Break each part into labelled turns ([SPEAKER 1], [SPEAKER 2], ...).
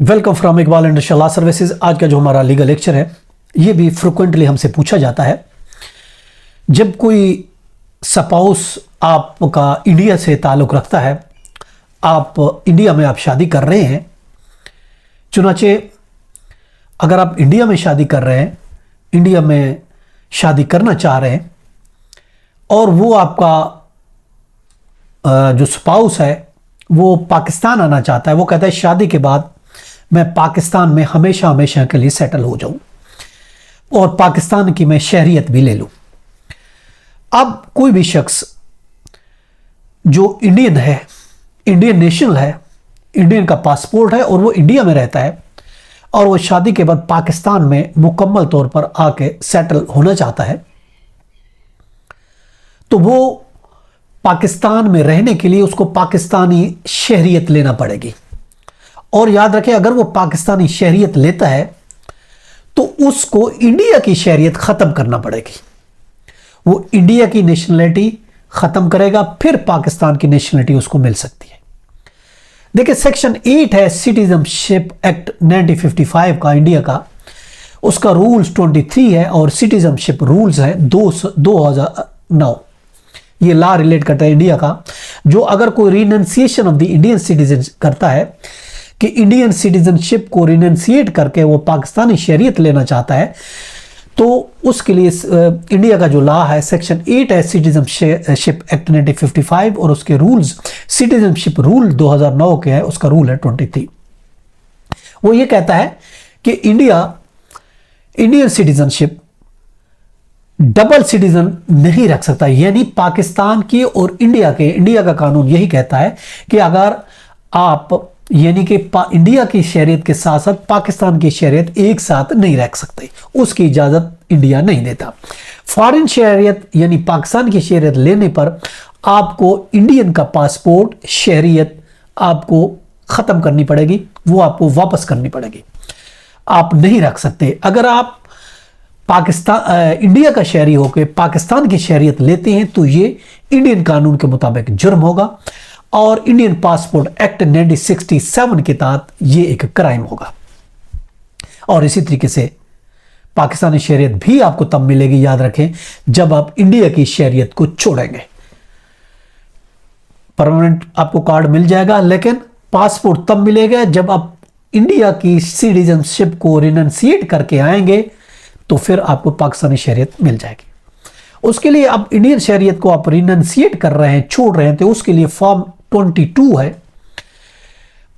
[SPEAKER 1] Welcome from Iqbal industrial law services. आज का जो हमारा लीगल लेक्चर है ये भी फ्रिक्वेंटली हमसे पूछा जाता है। जब कोई स्पाउस आपका इंडिया से ताल्लुक़ रखता है, आप इंडिया में आप शादी कर रहे हैं, चुनाचे अगर आप इंडिया में शादी कर रहे हैं, इंडिया में शादी करना चाह रहे हैं और वो आपका जो स्पाउस है वो पाकिस्तान आना चाहता है, वो कहता है शादी के बाद मैं पाकिस्तान में हमेशा हमेशा के लिए सेटल हो जाऊं और पाकिस्तान की मैं शहरियत भी ले लूं। अब कोई भी शख्स जो इंडियन है, इंडियन नेशनल है, इंडियन का पासपोर्ट है और वो इंडिया में रहता है और वो शादी के बाद पाकिस्तान में मुकम्मल तौर पर आके सेटल होना चाहता है, तो वो पाकिस्तान में रहने के लिए उसको पाकिस्तानी शहरियत लेना पड़ेगी। और याद रखें, अगर वो पाकिस्तानी शहरियत लेता है तो उसको इंडिया की शहरियत ख़त्म करना पड़ेगी। वो इंडिया की नेशनलिटी ख़त्म करेगा, फिर पाकिस्तान की नेशनलिटी उसको मिल सकती है। देखिए, सेक्शन 8 है सिटीजनशिप एक्ट 1955 का, इंडिया का, उसका रूल्स 23 है और सिटीजनशिप रूल्स है 2009। ये लॉ रिलेट करता है इंडिया का। जो अगर कोई renunciation of the Indian citizen करता है कि इंडियन सिटीजनशिप को रिनंसिएट करके वो पाकिस्तानी शहरियत लेना चाहता है, तो उसके लिए इंडिया का जो लॉ है सेक्शन 8 है सिटीजनशिप एक्ट 1955 और उसके रूल्स सिटीजनशिप रूल 2009 के है, उसका रूल है 23। वो ये कहता है कि इंडियन सिटीजनशिप डबल सिटीजन नहीं रख सकता, यानी पाकिस्तान की और इंडिया का कानून यही कहता है कि अगर आप यानी कि इंडिया की शहरियत के साथ साथ पाकिस्तान की शहरियत एक साथ नहीं रख सकते, उसकी इजाजत इंडिया नहीं देता। फॉरेन शहरियत यानी पाकिस्तान की शहरियत लेने पर आपको इंडियन का पासपोर्ट शहरियत आपको खत्म करनी पड़ेगी, वो आपको वापस करनी पड़ेगी, आप नहीं रख सकते। अगर आप इंडिया का शहरी होकर पाकिस्तान की शहरियत लेते हैं तो ये इंडियन कानून के मुताबिक जुर्म होगा और इंडियन पासपोर्ट एक्ट 1967 के तहत ये एक क्राइम होगा। और इसी तरीके से पाकिस्तानी शहरियत भी आपको तब मिलेगी, याद रखें, जब आप इंडिया की शहरियत को छोड़ेंगे। परमानेंट आपको कार्ड मिल जाएगा, लेकिन पासपोर्ट तब मिलेगा जब आप इंडिया की सिटीजनशिप को रिनंसिएट करके आएंगे, तो फिर आपको पाकिस्तानी शहरियत मिल जाएगी। उसके लिए आप इंडियन शहरियत को आप रिनंसिएट कर रहे हैं, छोड़ रहे हैं, तो उसके लिए फॉर्म 22 है,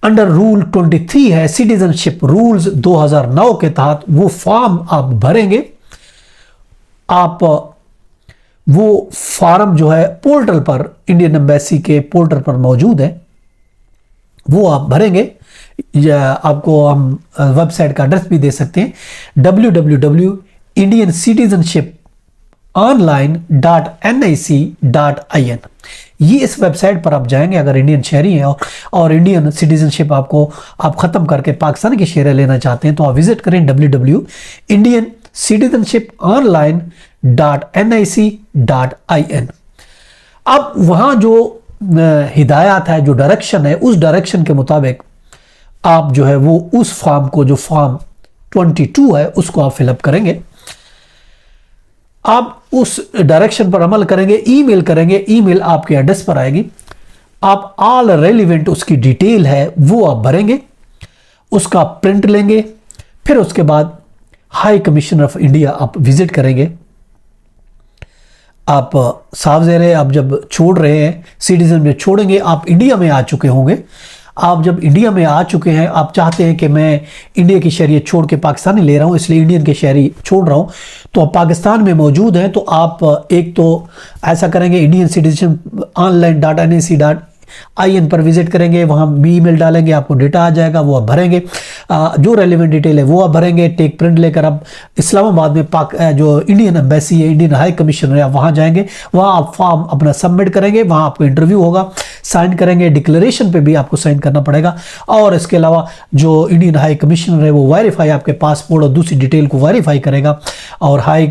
[SPEAKER 1] अंडर रूल 23 है सिटीजनशिप रूल्स 2009 के तहत वो फॉर्म आप भरेंगे। आप वो फॉर्म जो है पोर्टल पर, इंडियन एम्बेसी के पोर्टल पर मौजूद है, वो आप भरेंगे। या आपको हम वेबसाइट का एड्रेस भी दे सकते हैं, www.indiancitizenship.online.nic.in। ये इस वेबसाइट पर आप जाएंगे अगर इंडियन शहरी हैं और इंडियन सिटीजनशिप आप ख़त्म करके पाकिस्तान की शहरियत लेना चाहते हैं, तो आप विजिट करें www.indiancitizenship.online.nic.in। अब वहाँ जो हिदायत है, जो डायरेक्शन है, उस डायरेक्शन के मुताबिक आप जो है वो उस फॉर्म को, जो फॉर्म 22 है, उसको आप फिलअप करेंगे। आप उस डायरेक्शन पर अमल करेंगे, ईमेल करेंगे, ईमेल आपके एड्रेस पर आएगी। आप ऑल रेलिवेंट उसकी डिटेल है वो आप भरेंगे, उसका प्रिंट लेंगे, फिर उसके बाद हाई कमिश्नर ऑफ इंडिया आप विजिट करेंगे। आप साफ ज़ाहिर है, आप जब छोड़ रहे हैं, सिटीजन में छोड़ेंगे, आप इंडिया में आ चुके होंगे। आप जब इंडिया में आ चुके हैं, आप चाहते हैं कि मैं इंडिया की शहरियत छोड़ के पाकिस्तानी ले रहा हूं, इसलिए इंडियन के शहरी छोड़ रहा हूं, तो आप पाकिस्तान में मौजूद हैं, तो आप एक तो ऐसा करेंगे, इंडियन सिटीजन online.nic.in पर विजिट करेंगे, वहाँ भी ईमेल डालेंगे, आपको डेटा आ जाएगा, वो आप भरेंगे, जो रेलिवेंट डिटेल है वो आप भरेंगे। टेक प्रिंट लेकर आप इस्लामाबाद में जो इंडियन एम्बेसी है, इंडियन हाई कमिश्नर है, आप वहाँ जाएंगे, वहाँ आप फॉर्म अपना सबमिट करेंगे, वहाँ आपको इंटरव्यू होगा, साइन करेंगे, डिक्लेरेशन पे भी आपको साइन करना पड़ेगा। और इसके अलावा जो इंडियन हाई कमिश्नर है वो वेरीफाई आपके पासपोर्ट और दूसरी डिटेल को वेरीफाई करेगा और हाई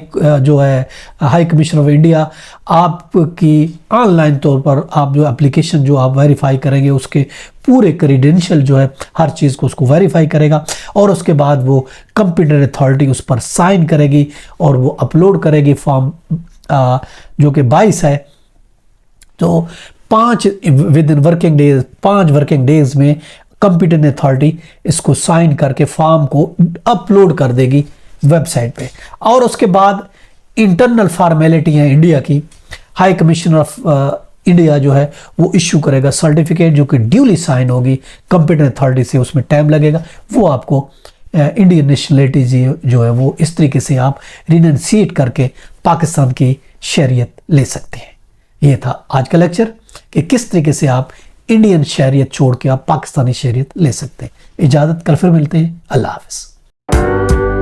[SPEAKER 1] कमिश्नर ऑफ इंडिया आपकी ऑनलाइन तौर पर आप जो एप्लीकेशन जो आप वेरीफाई करेंगे उसके पूरे क्रेडेंशियल जो है हर चीज़ को उसको वेरीफाई करेगा, और उसके बाद वो कंप्यूटर अथॉरिटी उस पर साइन करेगी और वो अपलोड करेगी फॉर्म जो कि 22 है। तो 5 with in working days, 5 working days में कंप्यूटर अथॉरिटी इसको साइन करके फॉर्म को अपलोड कर देगी वेबसाइट पे। और उसके बाद इंटरनल फॉर्मेलिटी है इंडिया की, हाई कमिश्नर ऑफ इंडिया जो है वो इश्यू करेगा सर्टिफिकेट जो कि ड्यूली साइन होगी कंप्यूटर अथॉरिटी से, उसमें टाइम लगेगा। वो आपको इंडियन नेशनलिटी जो है वो इस तरीके से आप रिनंसिएट करके पाकिस्तान की शहरियत ले सकते हैं। ये था आज का लेक्चर कि किस तरीके से आप इंडियन शहरियत छोड़ के आप पाकिस्तानी शहरियत ले सकते हैं। इजाज़त, कल फिर मिलते हैं। अल्लाह हाफ़िज़।